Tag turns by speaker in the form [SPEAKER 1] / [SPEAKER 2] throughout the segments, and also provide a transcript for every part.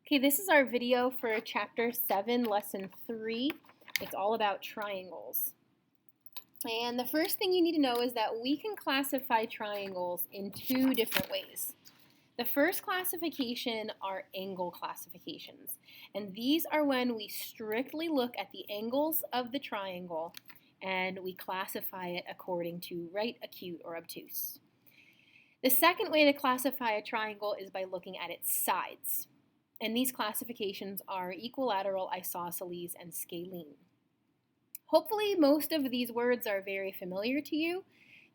[SPEAKER 1] Okay, this is our video for Chapter 7, Lesson 3. It's all about triangles. And the first thing you need to know is that we can classify triangles in two different ways. The first classification are angle classifications. And these are when we strictly look at the angles of the triangle and we classify it according to right, acute, or obtuse. The second way to classify a triangle is by looking at its sides. And these classifications are equilateral, isosceles, and scalene. Hopefully most of these words are very familiar to you.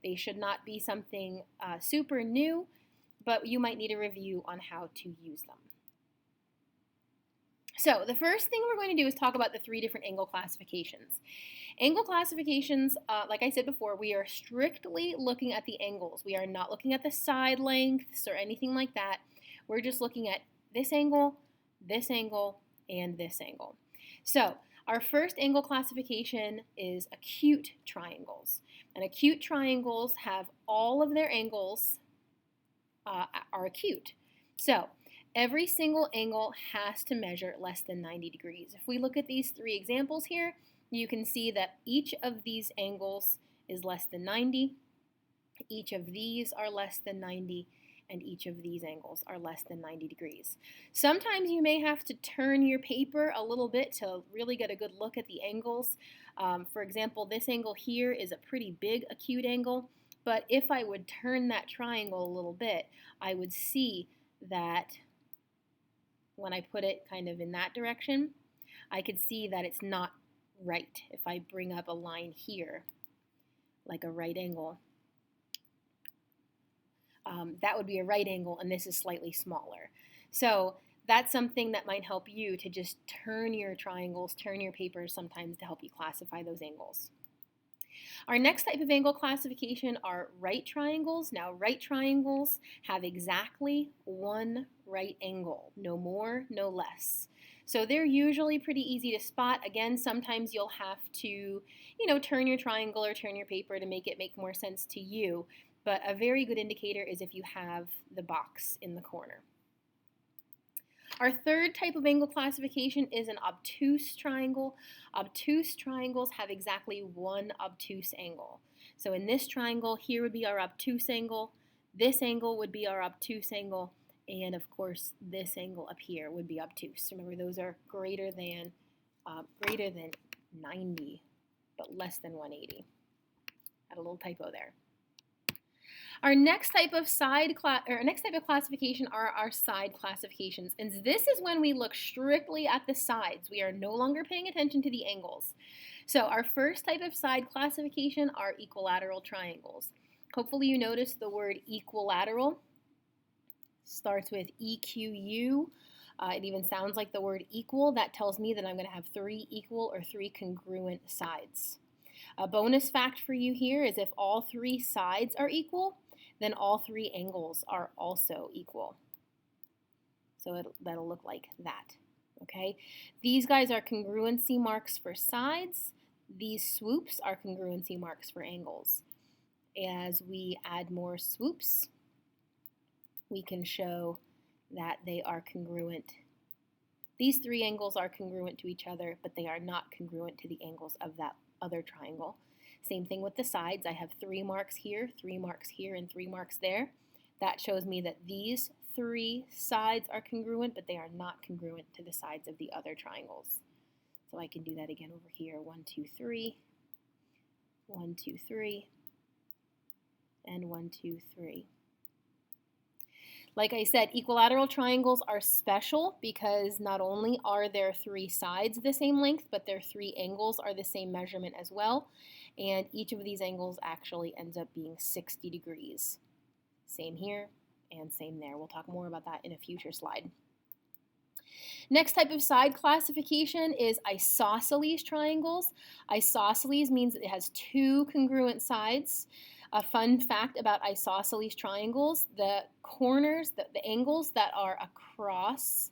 [SPEAKER 1] They should not be something super new, but you might need a review on how to use them. So the first thing we're going to do is talk about the three different angle classifications. Angle classifications, like I said before, we are strictly looking at the angles. We are not looking at the side lengths or anything like that. We're just looking at this angle, and this angle. So our first angle classification is acute triangles. And acute triangles have all of their angles are acute. So every single angle has to measure less than 90 degrees. If we look at these three examples here, you can see that each of these angles is less than 90. Each of these are less than 90. And each of these angles are less than 90 degrees. Sometimes you may have to turn your paper a little bit to really get a good look at the angles. For example, this angle here is a pretty big acute angle, but if I would turn that triangle a little bit, I would see that when I put it kind of in that direction, I could see that it's not right. If I bring up a line here, like a right angle, that would be a right angle, and this is slightly smaller. So that's something that might help you to just turn your triangles, turn your papers sometimes to help you classify those angles. Our next type of angle classification are right triangles. Now, right triangles have exactly one right angle, no more, no less. So they're usually pretty easy to spot. Again, sometimes you'll have to, turn your triangle or turn your paper to make it make more sense to you. But a very good indicator is if you have the box in the corner. Our third type of angle classification is an obtuse triangle. Obtuse triangles have exactly one obtuse angle. So in this triangle, here would be our obtuse angle, this angle would be our obtuse angle, and of course this angle up here would be obtuse. Remember, those are greater than 90, but less than 180. Had a little typo there. Our next type of classification are our side classifications, and this is when we look strictly at the sides. We are no longer paying attention to the angles. So our first type of side classification are equilateral triangles. Hopefully you noticed the word equilateral starts with EQU. It even sounds like the word equal. That tells me that I'm going to have three equal or three congruent sides. A bonus fact for you here is if all three sides are equal, then all three angles are also equal. So that'll look like that, okay? These guys are congruency marks for sides. These swoops are congruency marks for angles. As we add more swoops, we can show that they are congruent. These three angles are congruent to each other, but they are not congruent to the angles of that other triangle. Same thing with the sides. I have 3 marks here, 3 marks here, and 3 marks there. That shows me that these 3 sides are congruent, but they are not congruent to the sides of the other triangles. So I can do that again over here. 1, 2, 3, 1, 2, 3, and 1, 2, 3. Like I said, equilateral triangles are special because not only are their 3 sides the same length, but their 3 angles are the same measurement as well. And each of these angles actually ends up being 60 degrees. Same here and same there. We'll talk more about that in a future slide. Next type of side classification is isosceles triangles. Isosceles means it has 2 congruent sides. A fun fact about isosceles triangles, the corners, the angles that are across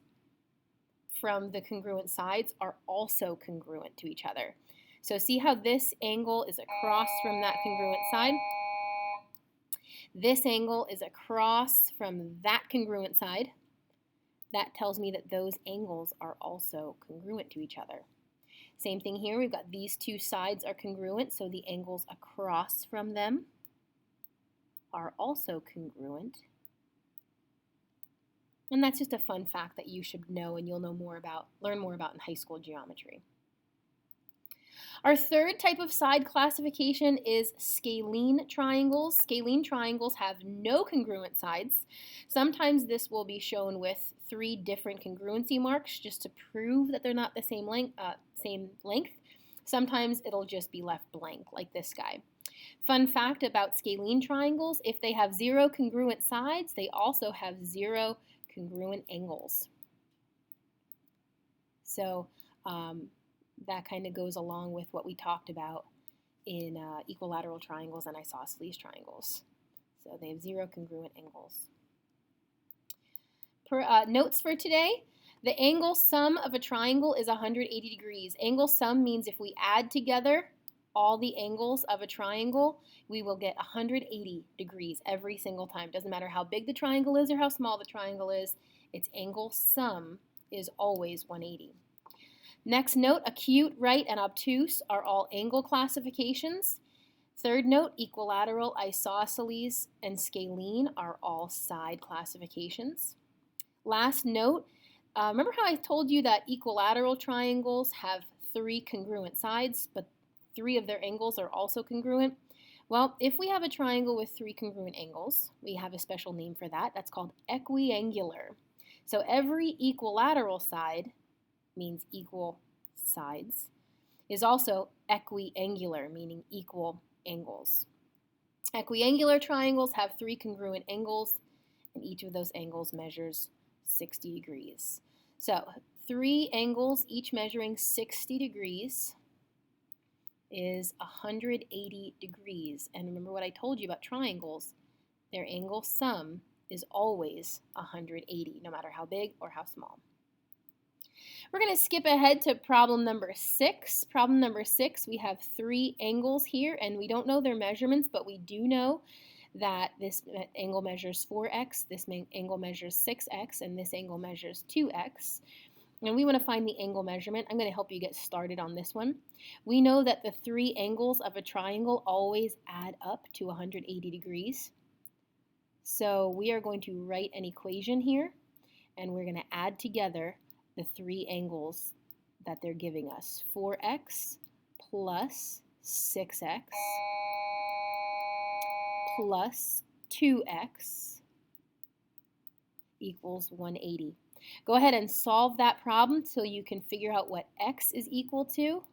[SPEAKER 1] from the congruent sides are also congruent to each other. So see how this angle is across from that congruent side? This angle is across from that congruent side. that tells me that those angles are also congruent to each other. Same thing here, we've got these two sides are congruent, so the angles across from them are also congruent. And that's just a fun fact that you should know and you'll learn more about in high school geometry. Our third type of side classification is scalene triangles. Scalene triangles have no congruent sides. Sometimes this will be shown with 3 different congruency marks just to prove that they're not the same length. Sometimes it'll just be left blank, like this guy. Fun fact about scalene triangles, if they have 0 congruent sides, they also have 0 congruent angles. So that kind of goes along with what we talked about in equilateral triangles and isosceles triangles. So they have 0 congruent angles. Notes for today, the angle sum of a triangle is 180 degrees. Angle sum means if we add together all the angles of a triangle, we will get 180 degrees every single time. Doesn't matter how big the triangle is or how small the triangle is, its angle sum is always 180. Next note, acute, right, and obtuse are all angle classifications. Third note, equilateral, isosceles, and scalene are all side classifications. Last note, remember how I told you that equilateral triangles have 3 congruent sides, but 3 of their angles are also congruent? Well, if we have a triangle with 3 congruent angles, we have a special name for that. That's called equiangular. So every equilateral side means equal sides, is also equiangular, meaning equal angles. Equiangular triangles have 3 congruent angles, and each of those angles measures 60 degrees. So 3 angles, each measuring 60 degrees, is 180 degrees. And remember what I told you about triangles, their angle sum is always 180, no matter how big or how small. We're going to skip ahead to problem number 6. Problem number 6, we have 3 angles here, and we don't know their measurements, but we do know that this angle measures 4x, this angle measures 6x, and this angle measures 2x. And we want to find the angle measurement. I'm going to help you get started on this one. We know that the 3 angles of a triangle always add up to 180 degrees. So we are going to write an equation here, and we're going to add together the 3 angles that they're giving us. 4x plus 6x plus 2x equals 180. Go ahead and solve that problem so you can figure out what x is equal to.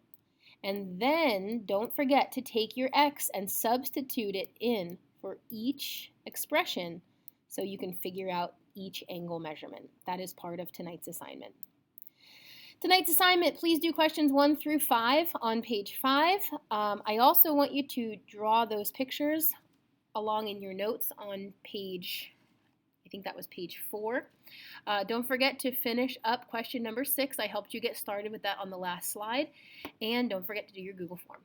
[SPEAKER 1] And then don't forget to take your x and substitute it in for each expression so you can figure out each angle measurement. That is part of tonight's assignment. Tonight's assignment, please do questions 1 through 5 on page 5. I also want you to draw those pictures along in your notes on page, I think that was page 4. Don't forget to finish up question number 6. I helped you get started with that on the last slide. And don't forget to do your Google form.